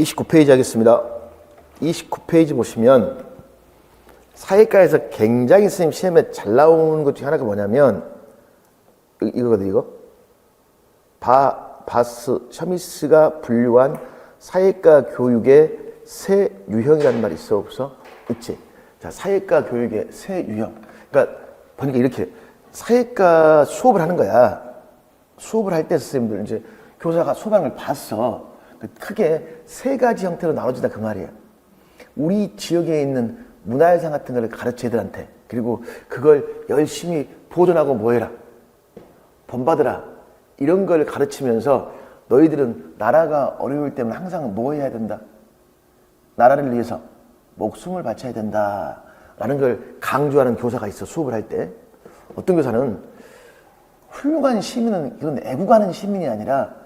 29페이지 하겠습니다. 29페이지 보시면 사회과에서 굉장히 선생님 시험에 잘 나오는 것 중에 하나가 뭐냐면 이거거든. 이거 셔미스가 분류한 사회과 교육의 세 유형이라는 말이 있어 없어? 있지. 자, 사회과 교육의 세 유형. 그러니까 보니까 이렇게 사회과 수업을 하는 거야. 수업을 할 때 선생님들 이제 교사가 수업하는 걸 봤어. 크게 세 가지 형태로 나눠진다 그 말이야. 우리 지역에 있는 문화유산 같은 걸 가르쳐 애들한테, 그리고 그걸 열심히 보존하고 뭐해라, 본받으라, 이런 걸 가르치면서 너희들은 나라가 어려울 때면 항상 뭐 해야 된다? 나라를 위해서 목숨을 바쳐야 된다 라는 걸 강조하는 교사가 있어. 수업을 할 때 어떤 교사는 훌륭한 시민은 이건 애국하는 시민이 아니라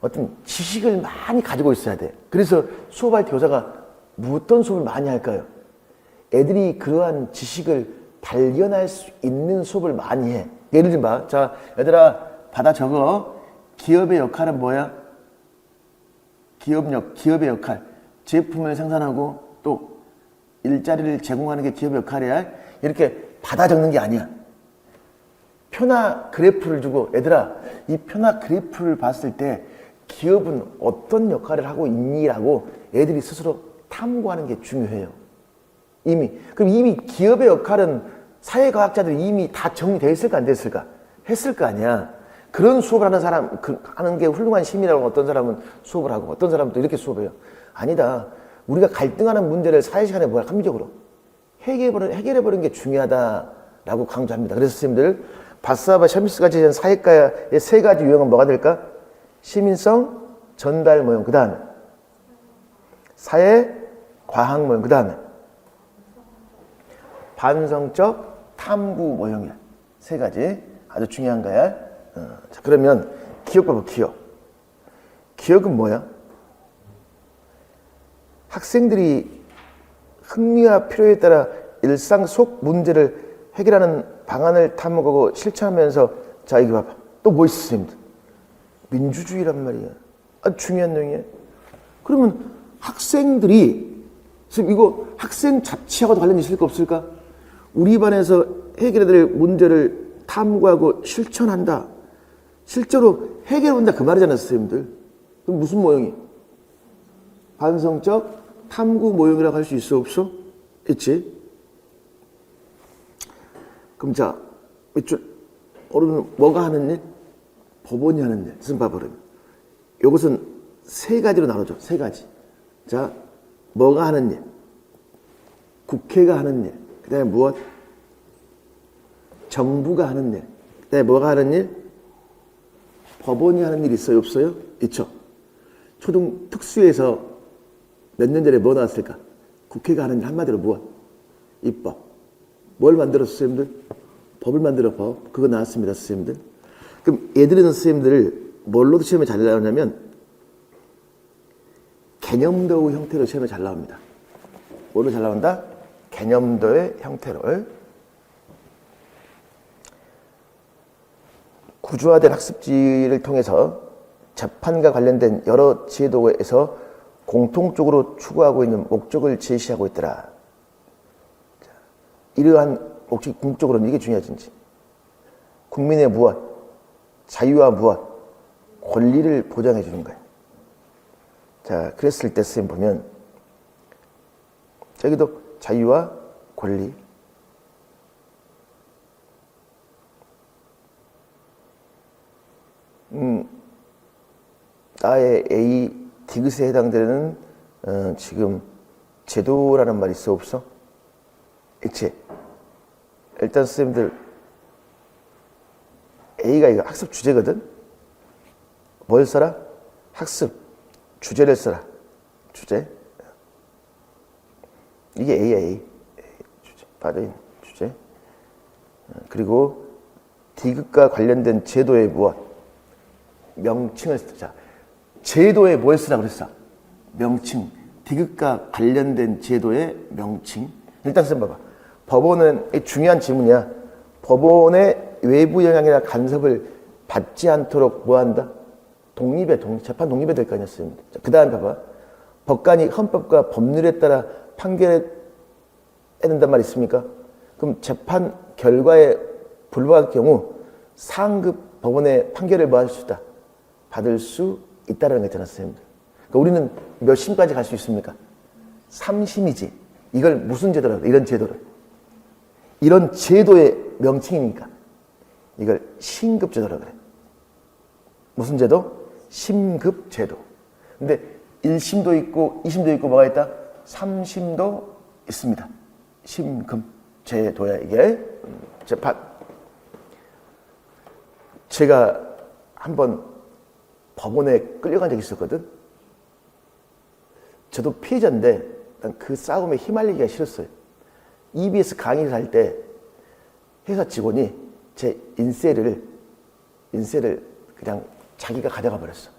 어떤 지식을 많이 가지고 있어야 돼. 그래서 수업할 때 교사가 어떤 수업을 많이 할까요? 애들이 그러한 지식을 발견할 수 있는 수업을 많이 해. 예를 들면 봐. 자, 얘들아 받아 적어. 기업의 역할은 뭐야? 기업의 역할. 제품을 생산하고 또 일자리를 제공하는 게 기업의 역할이야. 이렇게 받아 적는 게 아니야. 표나 그래프를 주고 얘들아 이 표나 그래프를 봤을 때 기업은 어떤 역할을 하고 있니라고 애들이 스스로 탐구하는 게 중요해요. 그럼 이미 기업의 역할은 사회과학자들이 이미 다 정리되어 있을까 안 됐을까? 했을 거 아니야. 그런 수업을 하는 사람, 하는 게 훌륭한 시민이라고 어떤 사람은 수업을 하고 어떤 사람은 또 이렇게 수업해요. 아니다. 우리가 갈등하는 문제를 사회 시간에 뭐야? 합리적으로 해결해버리는 게 중요하다라고 강조합니다. 그래서 선생님들 바스하바 셔미스가 제시한 사회과의 세 가지 유형은 뭐가 될까? 시민성, 전달 모형, 그 다음에 사회, 과학 모형, 그 다음에 반성적 탐구 모형이야. 세 가지 아주 중요한 거야. 자, 그러면 기억 봐봐. 기억은 뭐야? 학생들이 흥미와 필요에 따라 일상 속 문제를 해결하는 방안을 탐구하고 실천하면서, 자 이거 봐봐. 또 뭐 있어 선생님들? 민주주의란 말이야. 아주 중요한 내용이야. 그러면 학생들이, 지금 이거 학생 자치하고도 관련이 있을까 없을까? 우리 반에서 해결해야 될 문제를 탐구하고 실천한다. 실제로 해결해본다 그 말이잖아요 선생님들. 그럼 무슨 모형이? 반성적 탐구 모형이라고 할 수 있어 없어? 있지. 그럼 자, 오늘은 뭐가 하는 일? 법원이 하는 일. 무슨 봐버려. 이것은 세 가지로 나눠져. 세 가지. 자, 뭐가 하는 일? 국회가 하는 일. 그 다음에 무엇? 정부가 하는 일. 그 다음에 뭐가 하는 일? 법원이 하는 일 있어요? 없어요? 있죠. 초등 특수에서 몇 년 전에 뭐 나왔을까? 국회가 하는 일 한마디로 무엇? 입법. 뭘 만들었어 선생님들? 법을 만들어 법. 그거 나왔습니다 선생님들. 그럼 얘들은 선생님들 뭘로도 시험에 잘 나오냐면 개념도 형태로 시험에 잘 나옵니다. 뭘로 잘 나온다? 개념도의 형태로. 구조화된 학습지를 통해서 재판과 관련된 여러 제도에서 공통적으로 추구하고 있는 목적을 제시하고 있더라. 자, 이러한 목적이 궁극적으로는 이게 중요하지. 국민의 무엇? 자유와 무엇? 권리를 보장해 주는 거예요. 자, 그랬을 때 선생님 보면 저기도 자유와 권리, 나의 A 디귿에 해당되는 지금 제도라는 말이 있어 없어? 있지. 일단 선생님들 A가 이거 학습 주제거든. 뭘 써라? 학습 주제를 써라. 주제. 이게 A야. A 주제. 빠져있는 주제. 그리고 디귿과 관련된 제도의 무엇? 명칭을 쓰자. 제도에 뭘 쓰라고 그랬어? 명칭. 디귿과 관련된 제도의 명칭. 일단 써봐봐. 법원은 중요한 질문이야. 법원의 외부 영향이나 간섭을 받지 않도록 뭐 한다? 재판 독립이 될 거 아니었어요. 그 다음 봐봐. 법관이 헌법과 법률에 따라 판결해야 된단 말이 있습니까? 그럼 재판 결과에 불복할 경우 상급 법원의 판결을 뭐 할 수 있다? 받을 수 있다는 거 있잖아요, 선생님들. 그러니까 우리는 몇 심까지 갈 수 있습니까? 3심이지. 이걸 무슨 제도라고 그래? 이런 제도를. 이런 제도의 명칭이니까 이걸 신급제도라고 그래. 무슨 제도? 심급제도. 근데 1심도 있고 2심도 있고 뭐가 있다? 3심도 있습니다. 심급제도야 이게. 재판. 제가 한번 법원에 끌려간 적이 있었거든. 저도 피해자인데 난 그 싸움에 휘말리기가 싫었어요. EBS 강의를 할 때 회사 직원이 제 인세를 그냥 자기가 가져가 버렸어.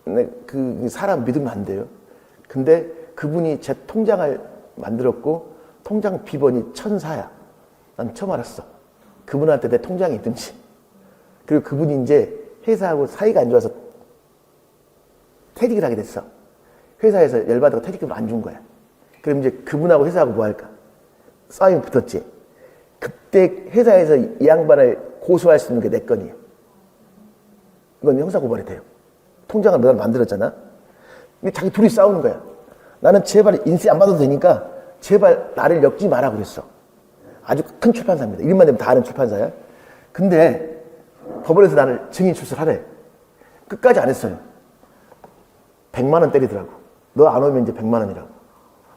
근데 그 사람 믿으면 안 돼요. 근데 그분이 제 통장을 만들었고 통장 비번이 1004야. 난 처음 알았어. 그분한테 내 통장이 있든지. 그리고 그분이 이제 회사하고 사이가 안 좋아서 퇴직을 하게 됐어. 회사에서 열받아서 퇴직금을 안 준 거야. 그럼 이제 그분하고 회사하고 뭐 할까? 싸움이 붙었지. 그때 회사에서 이 양반을 고소할 수 있는 게 내 건이에요. 이건 형사고발이 돼요. 통장을 내가 만들었잖아. 근데 자기 둘이 싸우는 거야. 나는 제발 인세 안 받아도 되니까 제발 나를 엮지 마라 그랬어. 아주 큰 출판사입니다. 이름만 되면 다 아는 출판사야. 근데 법원에서 나를 증인 출석하래. 끝까지 안 했어요. 100만 원 때리더라고. 너 안 오면 이제 100만 원이라고.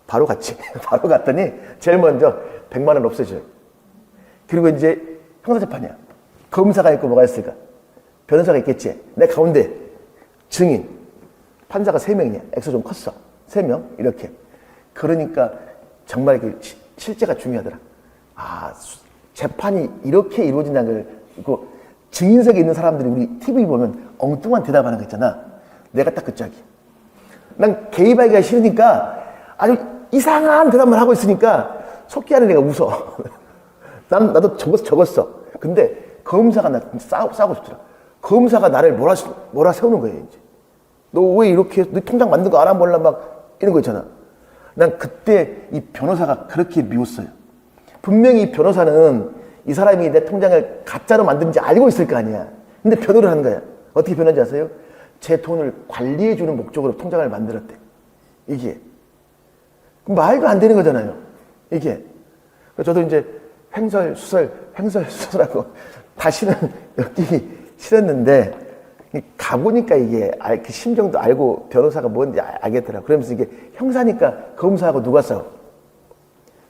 바로 갔지. 바로 갔더니 제일 먼저 100만 원 없애줘요. 그리고 이제 형사재판이야. 검사가 있고 뭐가 있을까? 변호사가 있겠지. 내 가운데 증인. 판사가 3명이야. 액수 좀 컸어. 3명 이렇게. 그러니까 정말 그 실제가 중요하더라. 아, 재판이 이렇게 이루어진다는 걸. 그 증인석에 있는 사람들이 우리 TV 보면 엉뚱한 대답하는 거 있잖아. 내가 딱 그 짝이야. 난 개입하기가 싫으니까 아주 이상한 대답만 하고 있으니까 속기하는 애가 웃어. 나도 적었어. 근데 검사가 나 싸우고 싶더라. 검사가 나를 몰아세우는 거예요, 이제. 너 왜 이렇게, 너 통장 만든 거 알아 몰라 막 이런 거 있잖아. 난 그때 이 변호사가 그렇게 미웠어요. 분명히 변호사는 이 사람이 내 통장을 가짜로 만든지 알고 있을 거 아니야. 근데 변호를 하는 거야. 어떻게 변호인지 아세요? 제 돈을 관리해주는 목적으로 통장을 만들었대. 이게. 말도 안 되는 거잖아요. 이게. 저도 이제 횡설수설하고 다시는 엮이기 싫었는데, 가보니까 이게 그 심정도 알고 변호사가 뭔지 알겠더라고. 그러면서 이게 형사니까 검사하고 누가 싸워?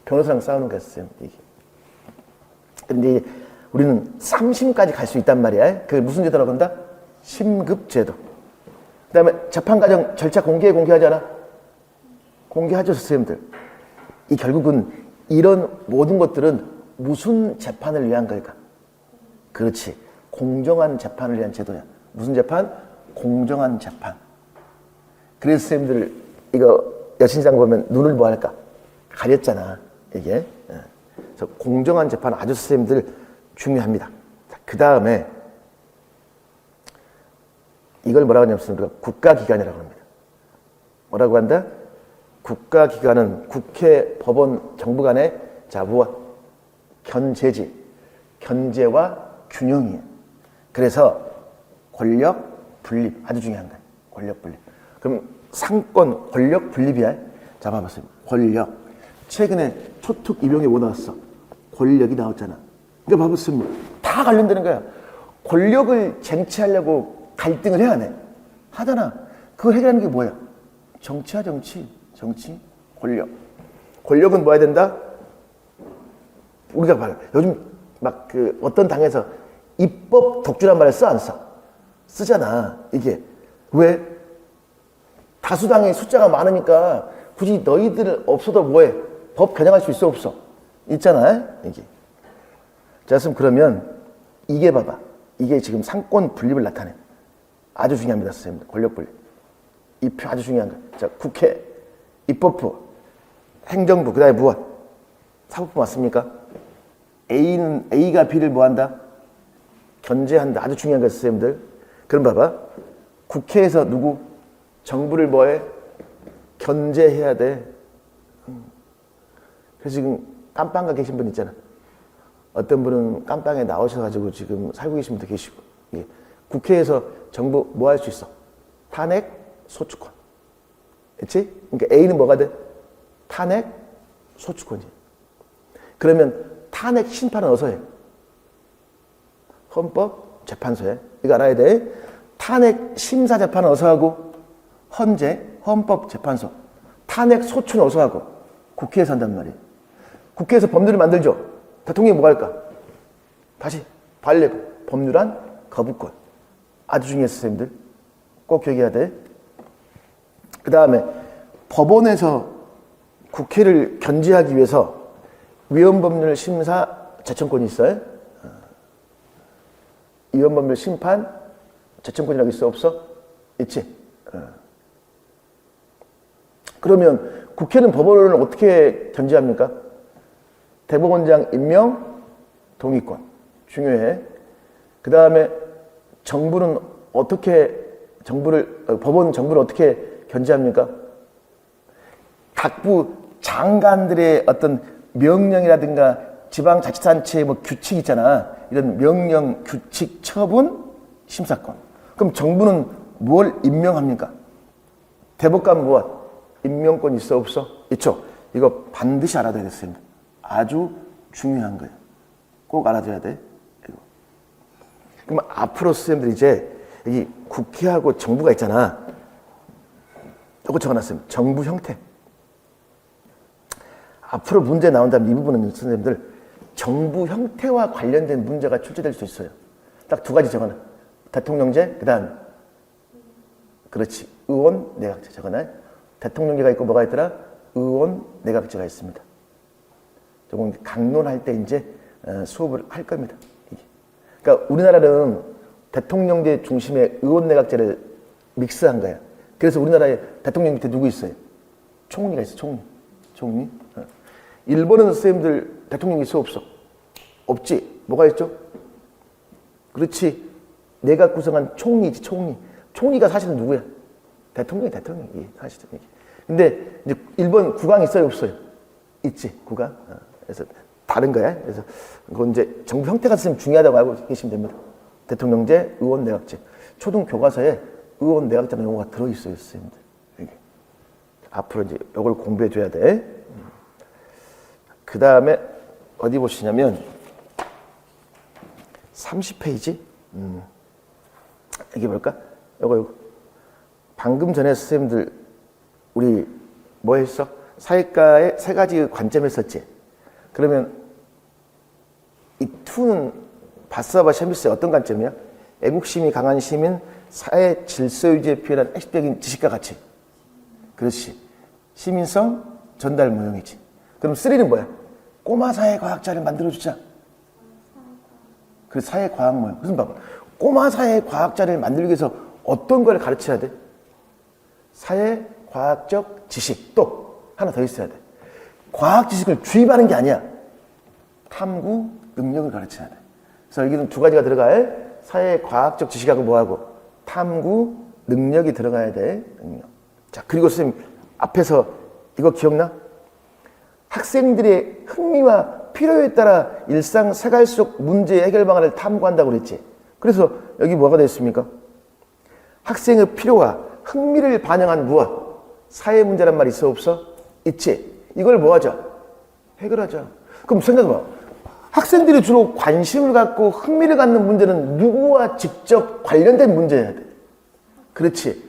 변호사랑 싸우는 거였어요. 이게. 근데 우리는 3심까지 갈 수 있단 말이야. 그게 무슨 제도라고 한다? 심급제도. 그 다음에 재판과정 절차 공개하잖아. 공개하죠, 선생님들. 이 결국은 이런 모든 것들은 무슨 재판을 위한 걸까? 그렇지. 공정한 재판을 위한 제도야. 무슨 재판? 공정한 재판. 그래서 선생님들 이거 여신상 보면 눈을 뭐 할까? 가렸잖아. 이게. 그래서 공정한 재판 아주 선생님들 중요합니다. 그 다음에 이걸 뭐라고 하냐면 우리가 국가기관이라고 합니다. 뭐라고 한다? 국가기관은 국회, 법원, 정부 간의 자 무엇? 견제지. 견제와 균형이에요. 그래서 권력 분립 아주 중요한 거예요. 권력 분립. 그럼 상권 권력 분립이야. 자 봐보세요. 권력. 최근에 초특 입용에 뭐 나왔어? 권력이 나왔잖아. 그러니까 봐보세요. 다 관련되는 거야. 권력을 쟁취하려고 갈등을 해야 해. 하잖아. 그걸 해결하는 게 뭐야? 정치야, 정치. 정치, 권력. 권력은 뭐 해야 된다? 우리가 봐요. 요즘 막 그 어떤 당에서 입법 독주란 말을 써, 안 써? 쓰잖아. 이게. 왜? 다수당의 숫자가 많으니까 굳이 너희들 없어도 뭐해? 법 개정할 수 있어, 없어? 있잖아. 이게. 자, 그러면 이게 봐봐. 이게 지금 상권 분립을 나타내. 아주 중요합니다, 선생님들. 권력 분립. 이 표 아주 중요한 거. 자, 국회, 입법부, 행정부, 그 다음에 무엇? 사법부 맞습니까? A가 B를 뭐 한다? 견제한다. 아주 중요한 거, 선생님들. 그럼 봐봐. 국회에서 누구? 정부를 뭐해? 견제해야 돼. 그래서 지금 깜빵가 계신 분 있잖아. 어떤 분은 깜빵에 나오셔가지고 지금 살고 계신 분도 계시고. 예. 국회에서 정부 뭐 할 수 있어? 탄핵, 소추권. 그렇지? 그러니까 A는 뭐가 돼? 탄핵, 소추권이지. 그러면 탄핵 심판은 어디서 해? 헌법재판소에. 이거 알아야 돼. 탄핵 심사재판은 어디서 하고? 헌법재판소. 탄핵 소추는 어디서 하고? 국회에서 한단 말이에요. 국회에서 법률을 만들죠. 대통령이 뭐 할까? 다시 발레고 법률안 거부권. 아주 중요해요, 선생님들. 꼭 기억해야 돼. 그 다음에 법원에서 국회를 견제하기 위해서 위헌법률 심사 제청권이 있어요. 위헌법률 심판 제청권이라고 있어? 없어? 있지. 그러면 국회는 법원을 어떻게 견제합니까? 대법원장 임명 동의권. 중요해. 그 다음에 정부는 어떻게 법원 정부를 어떻게 견제합니까? 각부 장관들의 어떤 명령이라든가 지방자치단체의 뭐 규칙 있잖아. 이런 명령, 규칙, 처분, 심사권. 그럼 정부는 뭘 임명합니까? 대법관 무엇? 임명권 있어 없어? 있죠. 이거 반드시 알아둬야 됐습니다. 아주 중요한 거예요. 꼭 알아둬야 돼. 이거. 그럼 앞으로 선생님들 이제 여기 국회하고 정부가 있잖아. 이거 적어놨습니다. 정부 형태. 앞으로 문제 나온다면 이 부분은 선생님들 정부 형태와 관련된 문제가 출제될 수 있어요. 딱 두 가지 적어놔. 대통령제, 그 다음 그렇지. 의원, 내각제 적어놔. 대통령제가 있고 뭐가 있더라? 의원, 내각제가 있습니다. 조금 강론할 때 이제 수업을 할 겁니다. 이게. 그러니까 우리나라는 대통령제 중심의 의원, 내각제를 믹스한 거야. 그래서 우리나라에 대통령 밑에 누구 있어요? 총리가 있어, 총리. 일본은 선생님들 대통령이 있어 없어? 없지. 뭐가 있죠? 그렇지. 내각 구성한 총리지, 총리. 총리가 사실은 누구야? 대통령이 사실은. 근데 이제 일본 국왕 있어요, 없어요? 있지, 국왕. 그래서 다른 거야. 그래서 그건 이제 정부 형태가 선생님 중요하다고 알고 계시면 됩니다. 대통령제, 의원, 내각제. 초등 교과서에 의원, 내각제라는 용어가 들어있어요, 선생님들. 이게. 앞으로 이제 이걸 공부해줘야 돼. 그 다음에 어디 보시냐면 30페이지. 이게 뭘까? 요거. 방금 전에 선생님들 우리 뭐 했어? 사회과의 세 가지 관점 했었지. 그러면 이 투는 바스와 샤미스의 어떤 관점이야? 애국심이 강한 시민, 사회 질서 유지에 필요한 핵심적인 지식과 가치. 그렇지. 시민성, 전달 모형이지. 그럼 3는 뭐야? 꼬마 사회과학자를 만들어주자. 그 사회과학 모형. 무슨 봐봐. 꼬마 사회과학자를 만들기 위해서 어떤 걸 가르쳐야 돼? 사회과학적 지식. 또 하나 더 있어야 돼. 과학 지식을 주입하는 게 아니야. 탐구 능력을 가르쳐야 돼. 그래서 여기는 두 가지가 들어가야 사회과학적 지식하고 뭐하고 탐구 능력이 들어가야 돼. 능력. 자, 그리고 선생님 앞에서 이거 기억나? 학생들의 흥미와 필요에 따라 일상 생활 속 문제 해결 방안을 탐구한다고 그랬지. 그래서 여기 뭐가 되어 있습니까? 학생의 필요와 흥미를 반영한 무엇? 사회 문제란 말 있어 없어? 있지. 이걸 뭐 하자? 해결하자. 그럼 생각해봐. 학생들이 주로 관심을 갖고 흥미를 갖는 문제는 누구와 직접 관련된 문제여야 돼. 그렇지.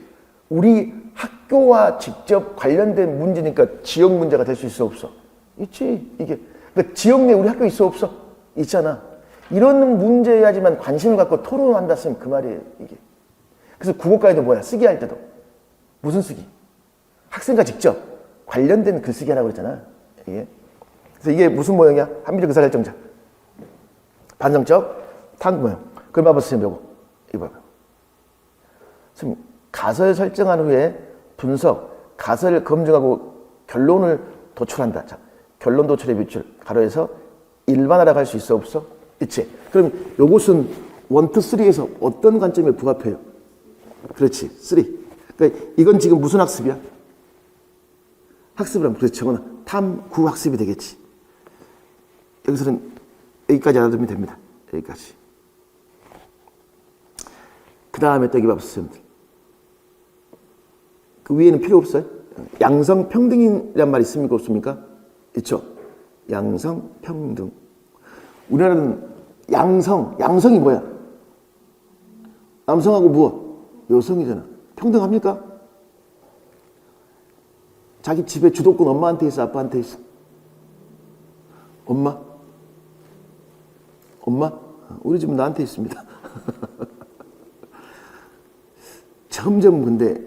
우리 학교와 직접 관련된 문제니까 지역 문제가 될 수 있어 없어? 있지. 이게 그러니까 지역 내 우리 학교 있어 없어? 있잖아. 이런 문제여야지만 관심을 갖고 토론한다 쓰면 그 말이에요. 이게. 그래서 국어과에도 뭐야? 쓰기 할 때도 무슨 쓰기? 학생과 직접 관련된 글쓰기 하라고 그랬잖아. 이게. 그래서 이게 무슨 모형이야? 합리적 의사결정자. 반성적 탐구 모형. 그럼 봐봐 선생님 이거 봐봐. 선생님 가설 설정한 후에 분석, 가설을 검증하고 결론을 도출한다. 자, 결론 도출의 비출 가로에서 일반화라고 할 수 있어 없어? 있지. 그럼 요것은 1, 2, 3에서 어떤 관점에 부합해요? 그렇지. 3. 그러니까 이건 지금 무슨 학습이야? 학습을 하면 그래서 적어놔. 탐구 학습이 되겠지. 여기서는 여기까지 알아두면 됩니다. 여기까지. 그 다음에 또 여기 봐보세요. 그 위에는 필요 없어요. 양성평등이란 말 있습니까? 없습니까? 있죠. 양성평등. 우리나라는 양성이 뭐야? 남성하고 무엇? 여성이잖아. 평등합니까? 자기 집에 주도권 엄마한테 있어? 아빠한테 있어? 엄마? 우리 집은 나한테 있습니다. 점점 근데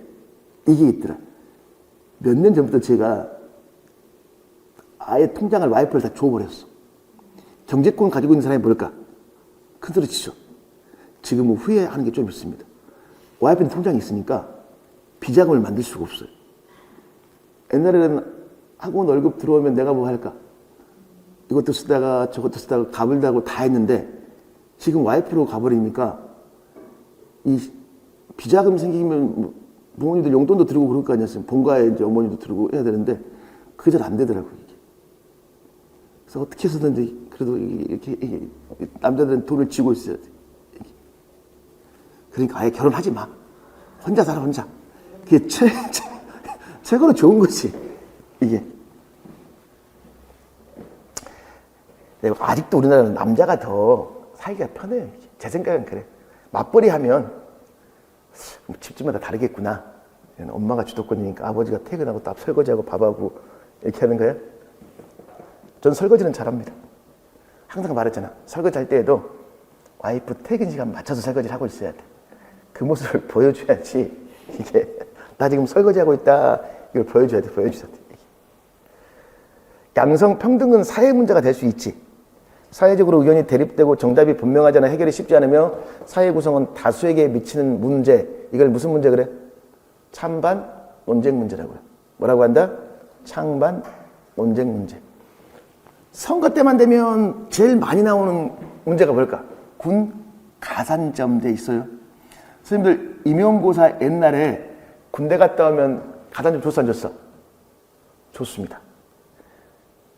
이게 있더라. 몇 년 전부터 제가 아예 통장을 와이프를 다 줘버렸어. 경제권 가지고 있는 사람이 뭘까? 큰 소리 치죠. 지금은 후회하는 게 좀 있습니다. 와이프는 통장이 있으니까 비자금을 만들 수가 없어요. 옛날에는 학원 월급 들어오면 내가 뭐 할까? 이것도 쓰다가 저것도 쓰다가 값을 다고 다 했는데 지금 와이프로 가버리니까 이 비자금 생기면 부모님들 용돈도 들고 그럴 거 아니었어요. 본가에 이제 어머니도 들고 해야 되는데 그게 잘 안 되더라고요. 이게. 그래서 어떻게 해서든지 그래도 이게 남자들은 돈을 쥐고 있어야 돼. 그러니까 아예 결혼하지 마. 혼자 살아 혼자. 그게 최고로 좋은 거지. 이게. 아직도 우리나라는 남자가 더 살기가 편해요. 제 생각은 그래. 맞벌이 하면 집집마다 다르겠구나. 엄마가 주도권이니까 아버지가 퇴근하고 딱 설거지하고 밥하고 이렇게 하는 거야. 전 설거지는 잘합니다. 항상 말했잖아. 설거지 할 때에도 와이프 퇴근 시간 맞춰서 설거지를 하고 있어야 돼. 그 모습을 보여줘야지. 이게 나 지금 설거지하고 있다. 이걸 보여줘야 돼. 양성평등은 사회 문제가 될 수 있지. 사회적으로 의견이 대립되고 정답이 분명하지 않아 해결이 쉽지 않으며 사회 구성원 다수에게 미치는 문제. 이걸 무슨 문제 그래? 찬반 논쟁 문제라고 그래. 뭐라고 한다? 찬반 논쟁 문제. 선거 때만 되면 제일 많이 나오는 문제가 뭘까? 군 가산점제 있어요. 선생님들 임용고사 옛날에 군대 갔다 오면 가산점 줬어 안 줬어? 줬습니다.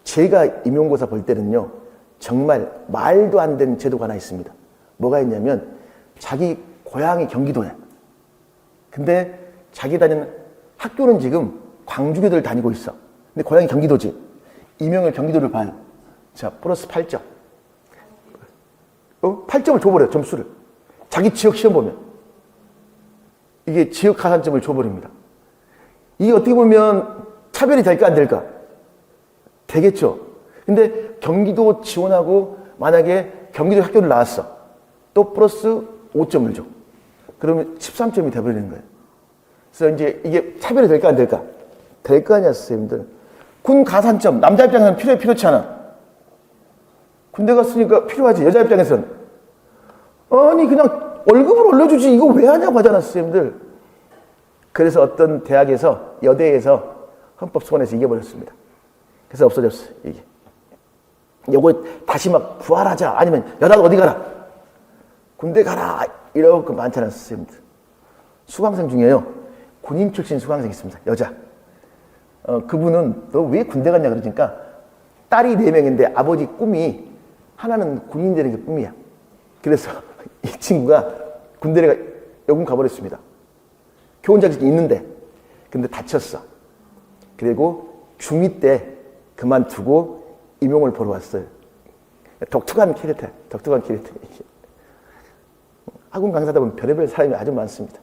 제가 임용고사 볼 때는요. 정말 말도 안 되는 제도가 하나 있습니다. 뭐가 있냐면 자기 고향이 경기도야. 근데 자기 다니는 학교는 지금 광주교대를 다니고 있어. 근데 고향이 경기도지. 임용을 경기도를 봐요. 자, 플러스 8점. 8점을 줘버려요, 점수를. 자기 지역 시험 보면. 이게 지역 가산점을 줘버립니다. 이게 어떻게 보면 차별이 될까 안 될까? 되겠죠. 근데 경기도 지원하고 만약에 경기도 학교를 나왔어. 또 플러스 5점을 줘. 그러면 13점이 돼버리는 거예요. 그래서 이제 이게 차별이 될까 안 될까? 될 거 아니야, 선생님들. 군 가산점, 남자 입장에서는 필요치 않아. 군대 갔으니까 필요하지, 여자 입장에서는. 아니, 그냥 월급을 올려주지, 이거 왜 하냐고 하잖아, 선생님들. 그래서 어떤 대학에서, 여대에서 헌법소원에서 이겨버렸습니다. 그래서 없어졌어요, 이게. 요거 다시 막 부활하자. 아니면, 야, 나도 어디 가라. 군대 가라. 이렇게 많잖아요, 선생님들. 수강생 중에요. 군인 출신 수강생이 있습니다. 여자. 그분은 너 왜 군대 갔냐 그러니까 딸이 4명인데 아버지 꿈이 하나는 군인 되는 게 꿈이야. 그래서 이 친구가 군대를 여군 가버렸습니다. 교원 자격이 있는데 근데 다쳤어. 그리고 중2 때 그만두고 임용을 보러 왔어요. 독특한 캐릭터야. 독특한 캐릭터. 학원 강사다 보면 별의별 사람이 아주 많습니다.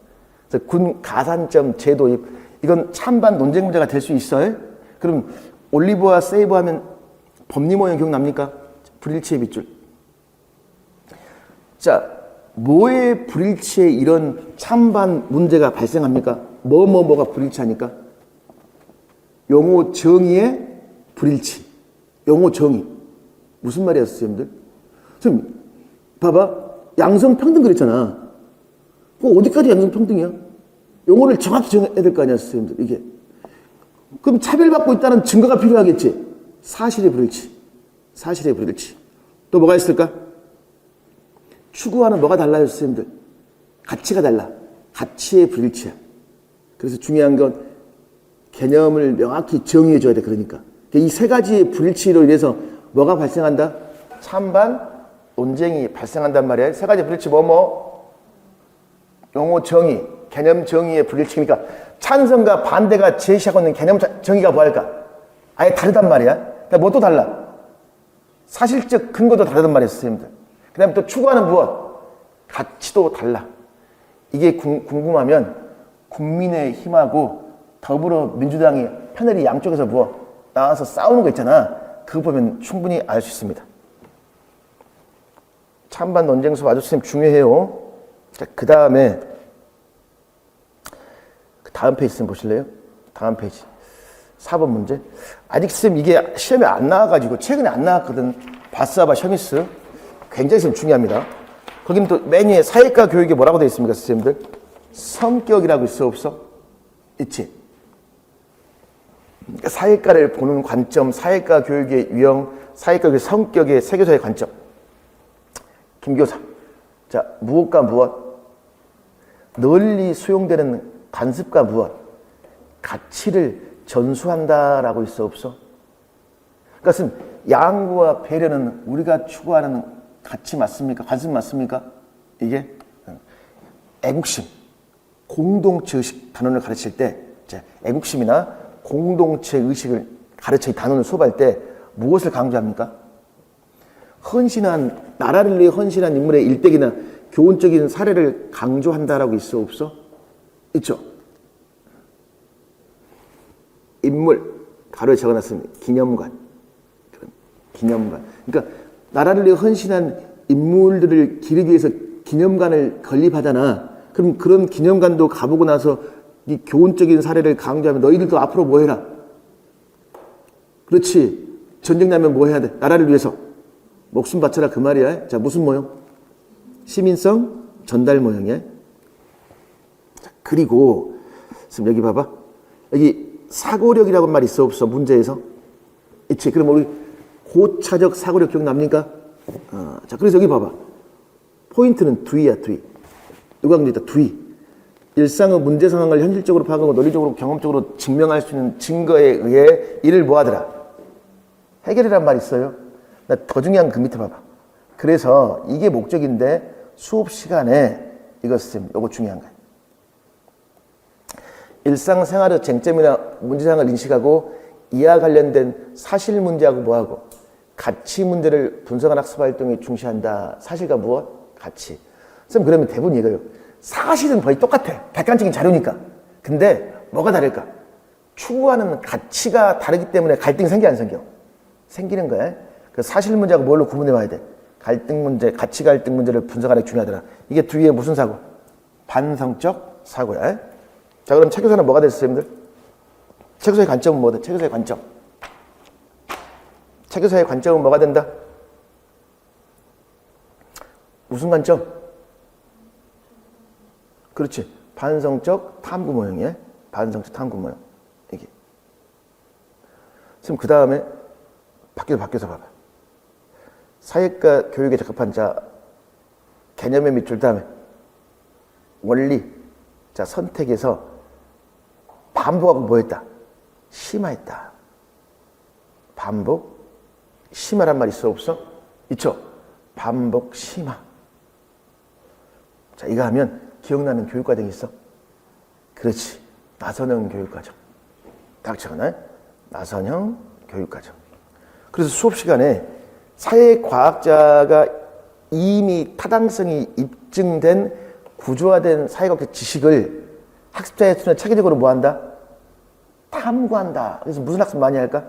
그래서 군 가산점 제도입, 이건 찬반 논쟁 문제가 될 수 있어요? 그럼 올리브와 세이브 하면 법리 모형 기억납니까? 불일치의 빗줄. 자, 뭐의 불일치에 이런 찬반 문제가 발생합니까? 뭐가 불일치하니까? 용어 정의의 불일치. 용어 정의. 무슨 말이야, 선생님들? 선생님, 봐봐. 양성평등 그랬잖아. 그거 어디까지 양성평등이야? 용어를 정확히 정해야 될 거 아니야, 선생님들, 이게. 그럼 차별받고 있다는 증거가 필요하겠지. 사실의 불일치. 사실의 불일치. 또 뭐가 있을까? 추구하는 뭐가 달라요, 선생님들? 가치가 달라. 가치의 불일치야. 그래서 중요한 건 개념을 명확히 정의해 줘야 돼. 그러니까 이 세 가지의 불일치로 인해서 뭐가 발생한다? 찬반 논쟁이 발생한단 말이야. 세 가지 불일치 용어 정의, 개념 정의의 불일치니까 찬성과 반대가 제시하고 있는 개념 정의가 뭐할까? 아예 다르단 말이야. 그러니까 뭐 또 달라? 사실적 근거도 다르단 말이에요, 선생님들. 그 다음에 또 추구하는 무엇? 가치도 달라. 이게 궁금하면 국민의힘하고 더불어민주당이 패널이 양쪽에서 나와서 싸우는 거 있잖아. 그거 보면 충분히 알 수 있습니다. 찬반 논쟁 수업 아주 선생님 중요해요. 자, 그 다음에 다음 페이지 좀 보실래요? 다음 페이지 4번 문제. 아직 선생님 이게 시험에 안 나와가지고 최근에 안 나왔거든. 바스아바 셔미스 굉장히 선생님 중요합니다. 거기는 또 맨 위에 사회과 교육이 뭐라고 되어 있습니까, 선생님들? 성격이라고 있어 없어? 있지. 그러니까 사회과를 보는 관점, 사회과 교육의 유형, 사회과 교육의 성격의 세교사의 관점. 김교사. 자, 무엇과 무엇? 널리 수용되는 관습과 무엇? 가치를 전수한다라고 있어 없어? 그것은 양보와 배려는 우리가 추구하는 가치 맞습니까? 관습 맞습니까? 이게 애국심, 공동체 의식 단원을 가르칠 때 애국심이나 공동체 의식을 가르쳐 이 단원을 수업할 때 무엇을 강조합니까? 헌신한, 나라를 위해 헌신한 인물의 일대기나 교훈적인 사례를 강조한다라고 있어 없어? 있죠. 인물 가로에 적어놨습니다. 기념관. 기념관. 그러니까 나라를 위해 헌신한 인물들을 기리기 위해서 기념관을 건립하잖아. 그럼 그런 기념관도 가보고 나서 이 교훈적인 사례를 강조하면 너희들도 앞으로 뭐 해라? 그렇지. 전쟁 나면 뭐 해야 돼? 나라를 위해서. 목숨 바쳐라 그 말이야. 자, 무슨 모형? 시민성 전달 모형이야. 자, 그리고 지금 여기 봐봐. 여기 사고력이라고 말이 있어 없어? 문제에서. 있지. 그럼 우리 고차적 사고력 기억납니까? 자, 그래서 여기 봐봐. 포인트는 두이야, 두이. 누가 근데 있다, 두이. 일상의 문제 상황을 현실적으로 파악하고 논리적으로 경험적으로 증명할 수 있는 증거에 의해 이를 뭐 하더라? 해결이란 말이 있어요. 나 더 중요한 그 밑에 봐봐. 그래서 이게 목적인데 수업 시간에 이거 쌤, 요거 중요한 거야. 일상생활의 쟁점이나 문제상을 인식하고 이와 관련된 사실 문제하고 뭐하고 가치 문제를 분석하는 학습 활동에 중시한다. 사실과 무엇? 가치. 쌤 그러면 대부분 이거예요. 사실은 거의 똑같아. 객관적인 자료니까. 근데 뭐가 다를까? 추구하는 가치가 다르기 때문에 갈등이 생겨 안 생겨? 생기는 거야. 그 사실 문제하고 뭘로 구분해 봐야 돼? 갈등 문제, 가치 갈등 문제를 분석하는 게 중요하더라. 이게 뒤에 무슨 사고? 반성적 사고야. 자, 그럼 체교사는 뭐가 됐어요, 선생님들? 체교사의 관점은 뭐다? 체교사의 관점. 체교사의 관점은 뭐가 된다? 무슨 관점? 그렇지. 반성적 탐구 모형이야. 반성적 탐구 모형. 이게. 그럼 그 다음에 바뀌어서 봐봐. 사회과 교육에 적합한 자, 개념의 밑줄 다음에 원리, 자, 선택에서 반복하고 뭐했다? 심화했다. 반복, 심화란 말 있어 없어? 있죠? 반복, 심화. 자, 이거 하면 기억나는 교육과정이 있어? 그렇지. 나선형 교육과정. 딱 적어놔. 나선형 교육과정. 그래서 수업 시간에 사회과학자가 이미 타당성이 입증된 구조화된 사회과학적 지식을 학습자의 손에 체계적으로 뭐 한다? 탐구한다. 그래서 무슨 학습 많이 할까?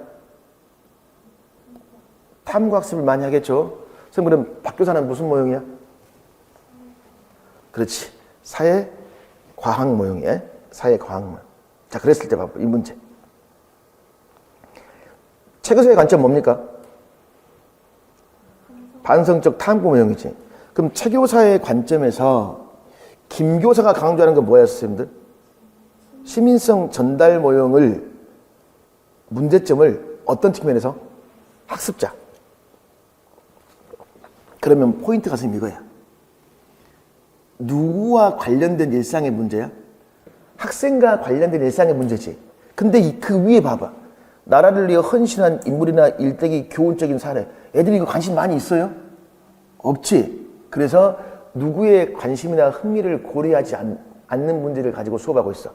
탐구 학습을 많이 하겠죠. 선생님 그럼 박 교사는 무슨 모형이야? 그렇지. 사회과학 모형이야. 사회과학 모형. 자, 그랬을 때 봐봐. 이 문제. 체교사의 관점 뭡니까? 반성적 탐구 모형이지. 그럼 체교사의 관점에서 김교사가 강조하는 건 뭐야, 선생님들? 시민성 전달 모형을 문제점을 어떤 측면에서? 학습자. 그러면 포인트가 선생님 이거야. 누구와 관련된 일상의 문제야? 학생과 관련된 일상의 문제지. 근데 그 위에 봐봐. 나라를 위해 헌신한 인물이나 일대기 교훈적인 사례. 애들이 이거 관심 많이 있어요? 없지. 그래서 누구의 관심이나 흥미를 고려하지 않는 문제를 가지고 수업하고 있어.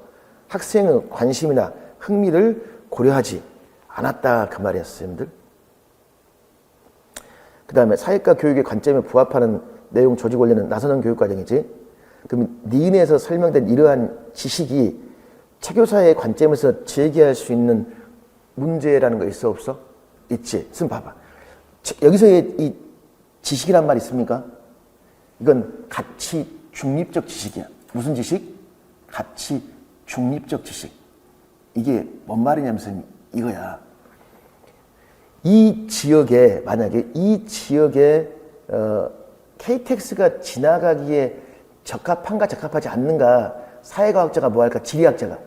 학생의 관심이나 흥미를 고려하지 않았다 그 말이야, 선생님들. 그 다음에 사회과 교육의 관점에 부합하는 내용 조직 원리는 나선형 교육과정이지. 그럼 니은에서 설명된 이러한 지식이 체교사의 관점에서 제기할 수 있는 문제라는 거 있어 없어? 있지. 지금 봐봐. 여기서의 이 지식이란 말 있습니까? 이건 가치 중립적 지식이야. 무슨 지식? 가치 중립적 지식. 이게 뭔 말이냐면 선생님, 이거야. 이 지역에 만약에 이 지역에 KTX가 지나가기에 적합한가 적합하지 않는가 사회과학자가 뭐 할까? 지리학자가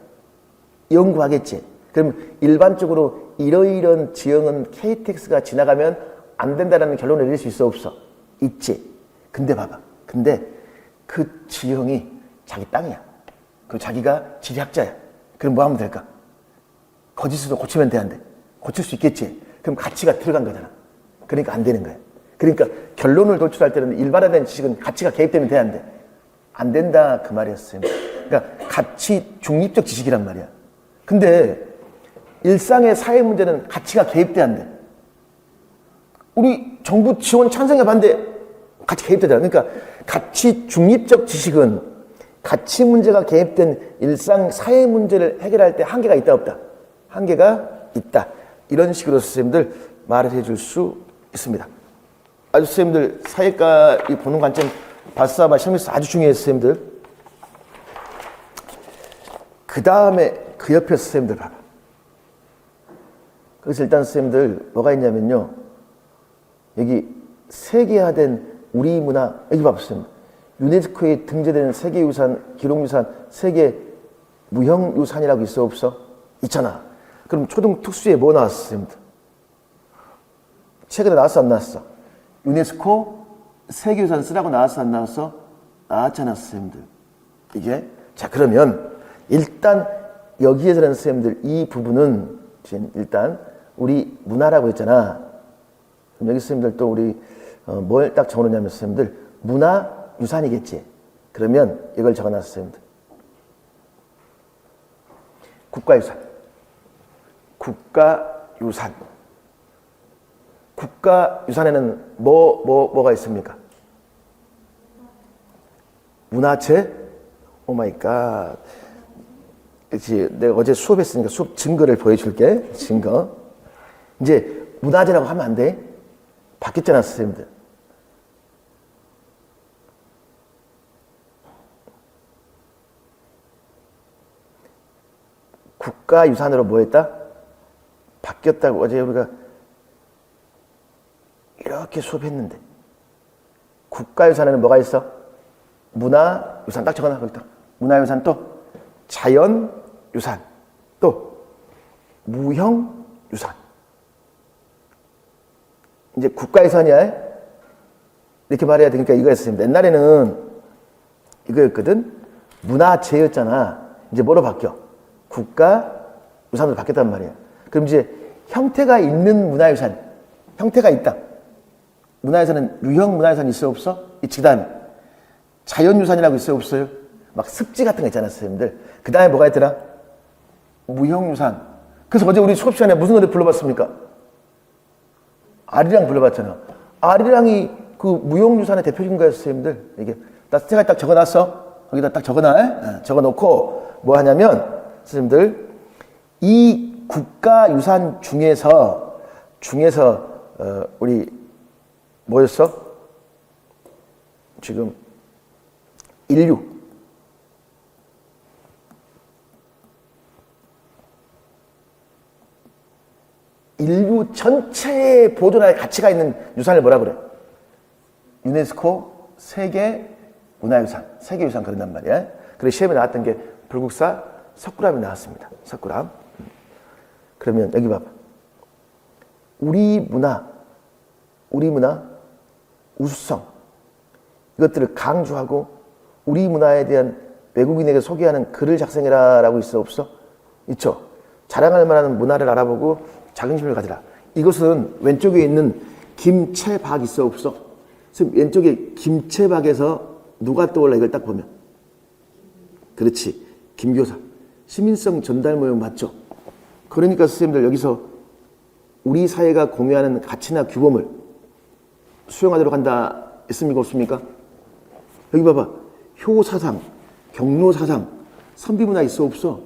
연구하겠지. 그럼 일반적으로 이러이런 지형은 KTX가 지나가면 안 된다라는 결론을 내릴 수 있어 없어? 있지. 근데 봐봐. 근데 그 지형이 자기 땅이야. 그 자기가 지리학자야. 그럼 뭐 하면 될까? 거짓으로 고치면 돼, 안 돼? 고칠 수 있겠지. 그럼 가치가 들어간 거잖아. 그러니까 안 되는 거야. 그러니까 결론을 도출할 때는 일반화된 지식은 가치가 개입되면 돼, 안 돼? 안 된다 그 말이었어요. 그러니까 가치 중립적 지식이란 말이야. 근데 일상의 사회 문제는 가치가 개입돼, 안 돼? 우리 정부 지원 찬성에 반대, 가치 개입되잖아. 그러니까 가치 중립적 지식은 가치 문제가 개입된 일상 사회 문제를 해결할 때 한계가 있다 없다? 한계가 있다. 이런 식으로 선생님들 말을 해줄 수 있습니다. 아주 선생님들 사회과 보는 관점 발사마 시험에서 아주 중요해요, 선생님들. 그 다음에 그 옆에 선생님들 봐봐. 그래서 일단 선생님들 뭐가 있냐면요. 여기 세계화된 우리 문화, 여기 봐봐, 선생님. 유네스코에 등재되는 세계유산, 기록유산, 세계 무형유산이라고 있어 없어? 있잖아. 그럼 초등 특수에 뭐 나왔어, 선생님들? 최근에 나왔어, 안 나왔어? 유네스코 세계유산 쓰라고 나왔어, 안 나왔어? 나왔잖아, 선생님들. 이게. 자, 그러면 일단 여기에서는 선생님들 이 부분은 일단 우리 문화라고 했잖아. 그럼 여기 선생님들 또 우리 뭘 딱 적어놓냐면 선생님들 문화유산이겠지. 그러면 이걸 적어놨어, 선생님들. 국가유산. 국가유산. 국가유산에는 뭐가 있습니까? 문화재? 오 마이 갓. 그렇지. 내가 어제 수업했으니까 수업 증거를 보여줄게. 증거. 이제 문화재라고 하면 안 돼. 바뀌었잖아, 선생님들. 국가유산으로 뭐 했다? 바뀌었다고 어제 우리가 이렇게 수업했는데 국가유산에는 뭐가 있어? 문화유산 딱 적어놔. 거기다. 문화유산 또 자연유산 또 무형유산. 이제 국가유산이야. 이렇게 말해야 되니까 이거였습니다. 옛날에는 이거였거든. 문화재였잖아. 이제 뭐로 바뀌어? 국가유산으로 바뀌었단 말이야. 그럼 이제 형태가 있는 문화유산, 형태가 있다. 문화유산은 유형 문화유산 있어 없어? 있지. 그다음에 자연유산이라고 있어요 없어요? 막 습지 같은 거 있잖아, 선생님들. 그 다음에 뭐가 있더라? 무형유산. 그래서 어제 우리 수업 시간에 무슨 노래 불러봤습니까? 아리랑 불러봤잖아. 아리랑이 그 무형유산의 대표적인 거예요, 선생님들. 이게 제가 딱 적어놨어. 거기다 딱 적어놔. 적어놓고 뭐 하냐면 선생님들 이 국가유산 중에서 우리 뭐였어? 지금 인류 전체에 보존할 가치가 있는 유산을 뭐라 그래? 유네스코 세계문화유산, 세계유산 그런단 말이야. 그래서 시험에 나왔던 게 불국사 석굴암이 나왔습니다. 석굴암. 그러면 여기 봐봐. 우리 문화 우수성 이것들을 강조하고 우리 문화에 대한 외국인에게 소개하는 글을 작성해라라고 있어 없어? 있죠. 자랑할 만한 문화를 알아보고 자긍심을 가지라. 이것은 왼쪽에 있는 김채박 있어 없어? 왼쪽에 김채박에서 누가 떠올라 이걸 딱 보면. 그렇지. 김교사. 시민성 전달 모형 맞죠? 그러니까 선생님들 여기서 우리 사회가 공유하는 가치나 규범을 수용하도록 한다 했습니까? 없습니까? 여기 봐봐. 효사상, 경로사상, 선비문화 있어 없어?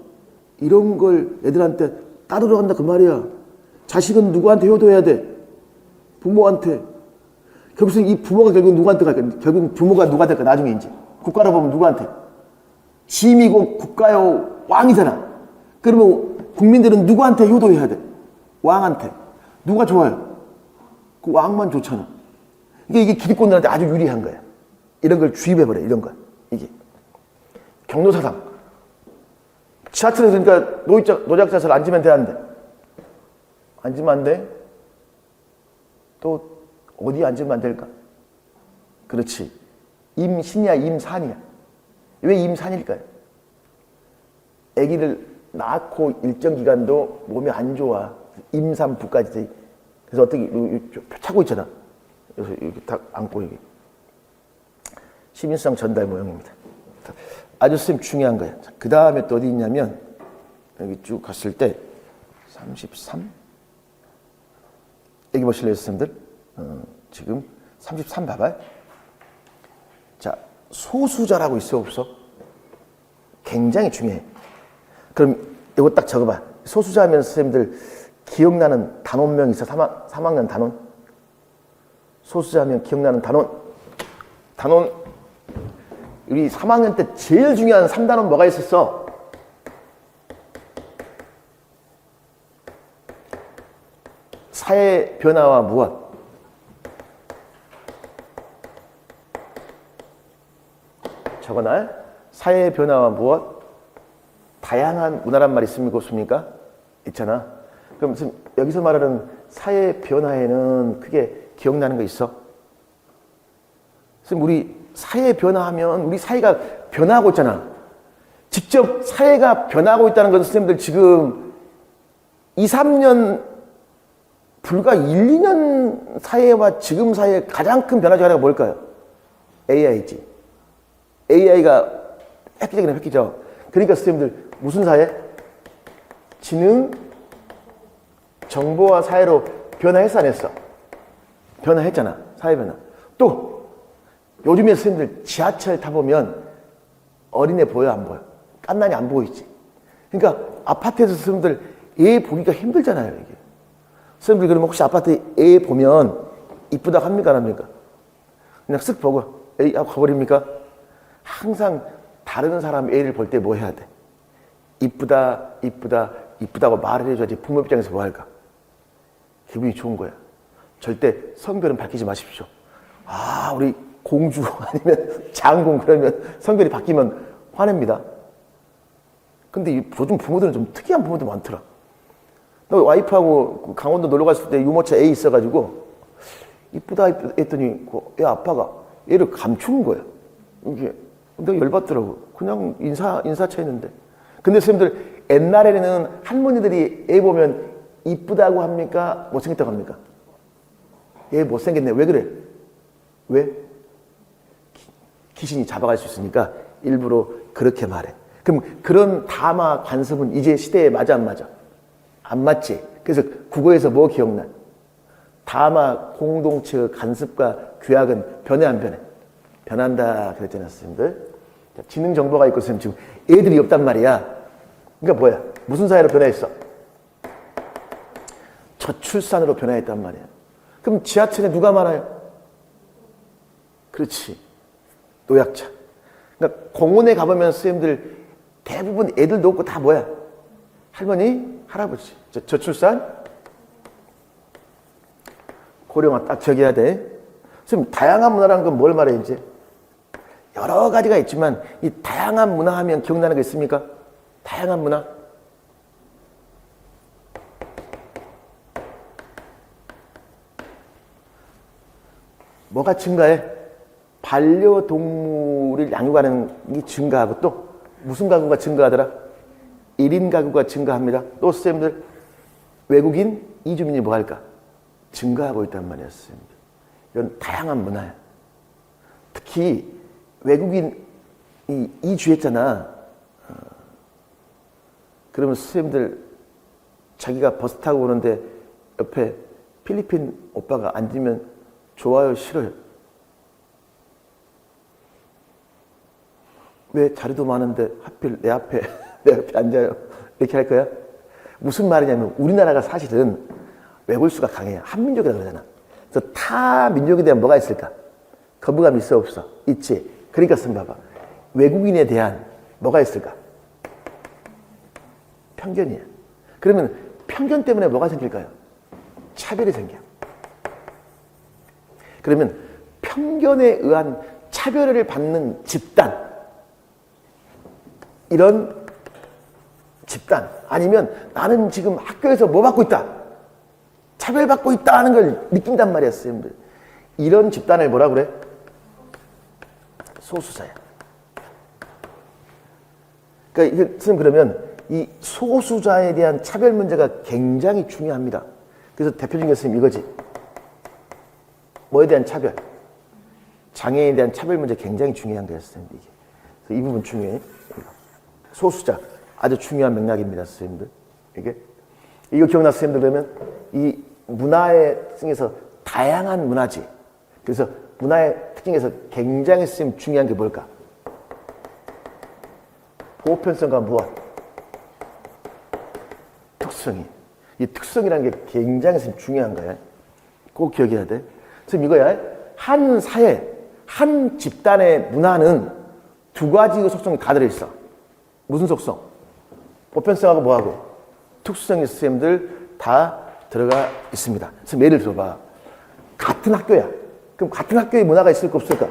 이런 걸 애들한테 따르러 간다 그 말이야. 자식은 누구한테 효도해야 돼? 부모한테. 결국 이 부모가 결국 누구한테 갈까? 결국 부모가 누가 될까? 나중에 이제 국가로 보면 누구한테? 시민이고 국가요 왕이잖아. 그러면 국민들은 누구한테 효도해야 돼? 왕한테. 누가 좋아요? 그 왕만 좋잖아. 이게 기득권들한테 아주 유리한 거야. 이런 걸 주입해버려. 이런 거. 이게 경로사상. 지하철에서 그러니까 노약자설 앉으면 돼, 안 돼? 앉으면 안 돼? 또 어디 앉으면 안 될까? 그렇지. 임신이야, 임산이야. 왜 임산일까요? 아기를 낳고 일정 기간도 몸이 안 좋아. 임산부까지. 그래서 어떻게 차고 있잖아. 그래서 이렇게 딱 안고 이게 시민성 전달 모형입니다. 아주 선생님 중요한 거야. 그 다음에 또 어디 있냐면 여기 쭉 갔을 때 33 여기 보실래요, 선생님들? 지금 33 봐봐요. 자, 소수자라고 있어 없어? 굉장히 중요해. 그럼 이거 딱 적어봐. 소수자 하면 선생님들 기억나는 단원명 있어? 3학년 단원? 소수자 하면 기억나는 단원. 우리 3학년 때 제일 중요한 3단원 뭐가 있었어? 사회 변화와 무엇? 적어놔. 사회 변화와 무엇? 다양한 문화란 말 있습니까? 없습니까? 있잖아. 그럼 여기서 말하는 사회 변화에는 크게 기억나는 거 있어? 선생님, 우리 사회 변화하면 우리 사회가 변화하고 있잖아. 직접 사회가 변화하고 있다는 것은 선생님들 지금 2, 3년 불과 1, 2년 사회와 지금 사회의 가장 큰 변화 중 하나가 뭘까요? AI지. AI가 획기적이죠. 그러니까 선생님들 무슨 사회? 지능, 정보화 사회로 변화했어 안 했어? 변화했잖아. 사회 변화. 또 요즘에 선생님들 지하철 타보면 어린애 보여 안 보여? 깐난이 안 보이지. 그러니까 아파트에서 선생님들 애 보기가 힘들잖아요. 이게. 선생님들 그러면 혹시 아파트에 애 보면 이쁘다고 합니까 안 합니까? 그냥 쓱 보고 에이 하고 가버립니까? 항상 다른 사람 애를 볼 때 뭐 해야 돼? 이쁘다고 말을 해줘야지 부모 입장에서 뭐 할까? 기분이 좋은 거야. 절대 성별은 밝히지 마십시오. 아, 우리 공주 아니면 장군 그러면 성별이 바뀌면 화냅니다. 근데 요즘 부모들은 좀 특이한 부모도 많더라. 너 와이프하고 강원도 놀러 갔을 때 유모차 애 있어가지고 이쁘다 했더니 애 아빠가 얘를 감추는 거야. 이게 내가 열받더라고. 그냥 인사차였는데. 근데 선생님들 옛날에는 할머니들이 애 보면 이쁘다고 합니까? 못생겼다고 합니까? 얘 못생겼네. 왜 그래? 왜? 귀신이 잡아갈 수 있으니까 일부러 그렇게 말해. 그럼 그런 담화 관습은 이제 시대에 맞아 안 맞아? 안 맞지. 그래서 국어에서 뭐 기억나? 담화 공동체 간섭과 규약은 변해 안 변해? 변한다 그랬잖아요, 선생님들. 지능 정보가 있고 선생님 지금 애들이 없단 말이야. 그러니까 뭐야? 무슨 사회로 변화했어? 저출산으로 변화했단 말이야. 그럼 지하철에 누가 많아요? 그렇지. 노약자. 그러니까 공원에 가보면 선생님들 대부분 애들도 없고 다 뭐야? 할머니, 할아버지. 저출산, 고령화 딱 적어야 돼. 선생님 다양한 문화라는 건 뭘 말해 이제? 여러 가지가 있지만 이 다양한 문화 하면 기억나는 게 있습니까? 다양한 문화. 뭐가 증가해? 반려동물을 양육하는 게 증가하고 또 무슨 가구가 증가하더라? 1인 가구가 증가합니다. 또 선생님들, 외국인 이주민이 뭐 할까? 증가하고 있단 말이에요, 선생님들. 이런 다양한 문화야. 특히 외국인이 이주했잖아. 그러면 선생님들 자기가 버스 타고 오는데 옆에 필리핀 오빠가 앉으면 좋아요, 싫어요? 왜 자리도 많은데 하필 내 앞에 앉아요? 이렇게 할 거야? 무슨 말이냐면 우리나라가 사실은 외골수가 강해요. 한민족이라고 그러잖아. 그래서 타 민족에 대한 뭐가 있을까? 거부감이 있어 없어? 있지. 그러니까 봐봐. 외국인에 대한 뭐가 있을까? 편견이야. 그러면 편견 때문에 뭐가 생길까요? 차별이 생겨. 그러면 편견에 의한 차별을 받는 집단, 이런 집단, 아니면 나는 지금 학교에서 뭐 받고 있다, 차별받고 있다 하는 걸 느낀단 말이야, 선생님들. 이런 집단을 뭐라 그래? 소수자야. 그러니까 선생님, 그러면 이 소수자에 대한 차별 문제가 굉장히 중요합니다. 그래서 대표적인 게 선생님 이거지. 뭐에 대한 차별? 장애인에 대한 차별 문제 굉장히 중요한 거예요, 선생님. 이게. 그래서 이 부분 중요해. 소수자. 아주 중요한 맥락입니다, 선생님들. 이거 기억나, 선생님들? 그러면 이 문화의 특징에서 다양한 문화지. 그래서 문화의 특징에서 굉장히 선생님 중요한 게 뭘까? 보편성과 무엇? 특성이. 이 특성이라는 게 굉장히 선생님 중요한 거야. 꼭 기억해야 돼. 선생님 이거야. 한 사회, 한 집단의 문화는 두 가지 속성이 다 들어있어. 무슨 속성? 보편성하고 뭐하고? 특수성이 선생님들 다 들어가 있습니다. 그래서 예를 들어봐. 같은 학교야. 그럼 같은 학교에 문화가 있을까 없을까?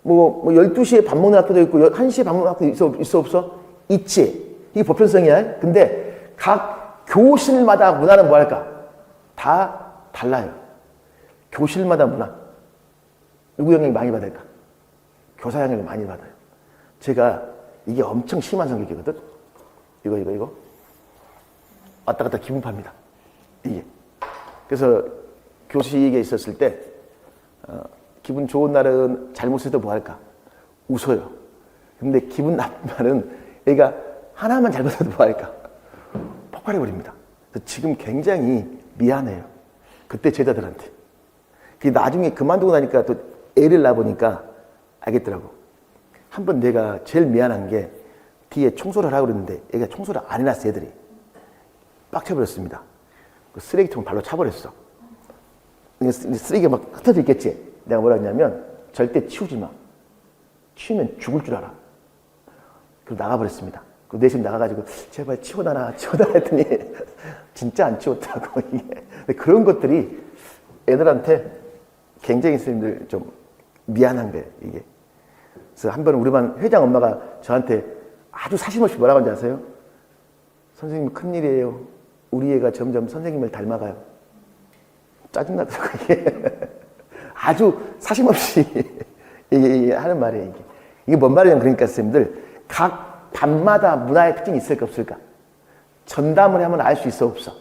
뭐 12시에 밥 먹는 학교도 있고 1시에 밥 먹는 학교도 있어 없어? 있지. 이게 보편성이야. 근데 각 교실마다 문화는 뭐 할까? 다 달라요. 교실마다 문화. 누구 영향을 많이 받을까? 교사 영향을 많이 받아요. 제가 이게 엄청 심한 성격이거든. 이거 왔다 갔다 기분 팝니다. 이게. 그래서 교실에 있었을 때 기분 좋은 날은 잘못해도 뭐 할까? 웃어요. 근데 기분 나쁜 날은 애가 하나만 잘못해도 뭐 할까? 폭발해버립니다. 그래서 지금 굉장히 미안해요. 그때 제자들한테. 그게 나중에 그만두고 나니까 또 애를 낳아보니까 알겠더라고. 한번 내가 제일 미안한 게 뒤에 청소를 하라고 그랬는데 애가 청소를 안 해놨어, 애들이. 빡쳐버렸습니다. 그 쓰레기통 발로 차버렸어. 쓰레기가 막 흩어져 있겠지. 내가 뭐라 했냐면 절대 치우지 마. 치우면 죽을 줄 알아. 그리고 나가버렸습니다. 그 내심 나가가지고 제발 치워놔라 했더니 진짜 안 치웠더라고. 이게. 근데 그런 것들이 애들한테 굉장히 선생님들 좀 미안한 거예요, 이게. 그래서 한 번 우리 반 회장 엄마가 저한테 아주 사심없이 뭐라고 하는지 아세요? 선생님 큰일이에요. 우리 애가 점점 선생님을 닮아가요. 짜증나더라고요, 이게. 아주 사심없이 이게 하는 말이에요, 이게. 이게 뭔 말이냐면, 그러니까 선생님들, 각 반마다 문화의 특징이 있을까 없을까? 전담을 하면 알 수 있어 없어?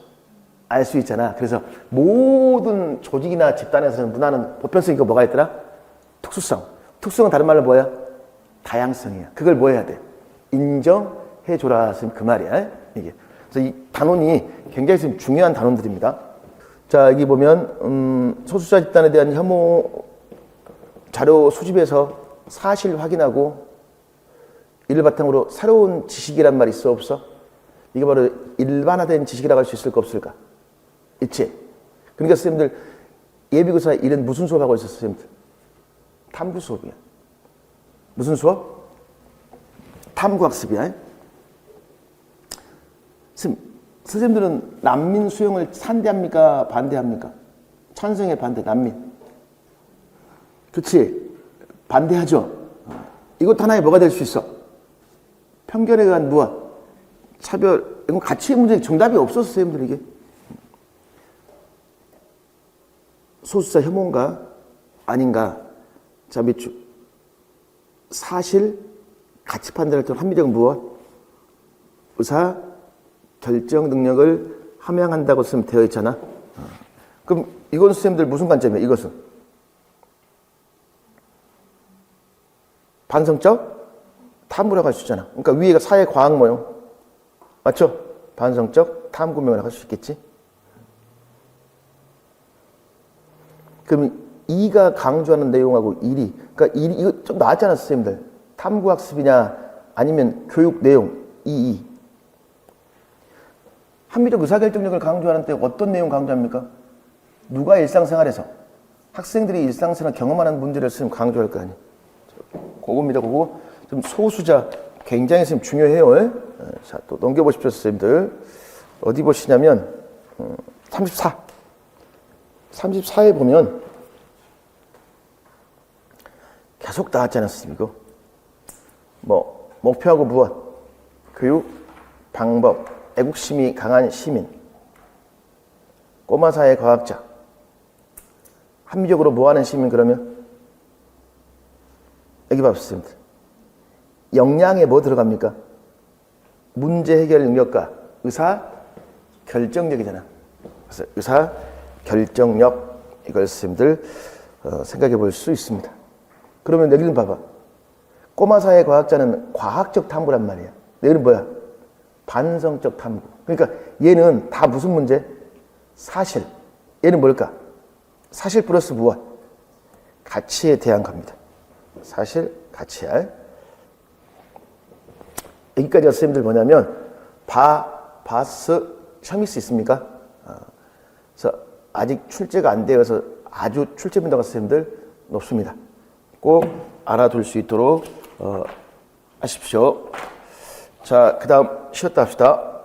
알 수 있잖아. 그래서 모든 조직이나 집단에서는 문화는 보편성이고 뭐가 있더라? 특수성. 특수성은 다른 말로 뭐야? 다양성이야. 그걸 뭐 해야 돼? 인정해줘라. 그 말이야. 이게. 그래서 이 단원이 굉장히 중요한 단원들입니다. 자, 여기 보면, 소수자 집단에 대한 혐오 자료 수집에서 사실 확인하고 이를 바탕으로 새로운 지식이란 말이 있어 없어? 이게 바로 일반화된 지식이라고 할 수 있을까 없을까? 있지? 그러니까 선생님들 예비고사 1은 무슨 수업하고 있었어, 선생님들? 탐구 수업이야. 무슨 수업? 탐구학습이야. 선생님들은 난민 수용을 찬대합니까? 반대합니까? 찬성에 반대, 난민. 그렇지? 반대하죠? 이것 하나에 뭐가 될 수 있어? 편견에 의한 무엇? 차별. 이건 가치의 문제에 정답이 없었어, 선생님들 이게. 소수자 혐오인가? 아닌가? 자, 밑줄. 사실, 가치 판단할 때 합리적은 무엇? 의사 결정 능력을 함양한다고 쓰면 되어 있잖아. 그럼 이건 선생님들 무슨 관점이야? 이것은 반성적 탐구라고 할 수 있잖아. 그러니까 위에가 사회 과학 모형 맞죠? 반성적 탐구명이라고 할 수 있겠지. 그럼 2가 강조하는 내용하고 1이 그러니까 1이 이거 좀 나왔잖아 선생님들. 탐구학습이냐 아니면 교육 내용 2. 합리적 의사결정력을 강조하는 때 어떤 내용 강조합니까? 누가 일상생활에서 학생들이 일상생활 경험하는 문제를 쓰면 강조할 거 아니에요. 그겁니다. 그거 좀 소수자 굉장히 선생님 중요해요. 자, 또 넘겨보십시오 선생님들. 어디 보시냐면 34에 보면 계속 나왔잖아요 선생님 이거. 뭐 목표하고 무엇? 교육, 방법, 애국심이 강한 시민, 꼬마 사회 과학자. 합리적으로 뭐하는 시민 그러면? 여기 봐보십시오. 역량에 뭐 들어갑니까? 문제 해결 능력과 의사 결정력이잖아. 그래서 의사 결정력 이걸 선생님들 생각해 볼 수 있습니다. 그러면 여기는 봐봐. 꼬마 사회 과학자는 과학적 탐구란 말이야. 여기는 뭐야? 반성적 탐구. 그러니까 얘는 다 무슨 문제? 사실. 얘는 뭘까? 사실 플러스 무엇? 가치에 대한 겁니다. 사실, 가치알. 여기까지가 선생님들 뭐냐면 바스, 셔미스 있습니까? 그래서 아직 출제가 안 되어서 아주 출제 빈도가 선생님들 높습니다. 꼭 알아둘 수 있도록 하십시오. 자, 그 다음 쉬었다 합시다.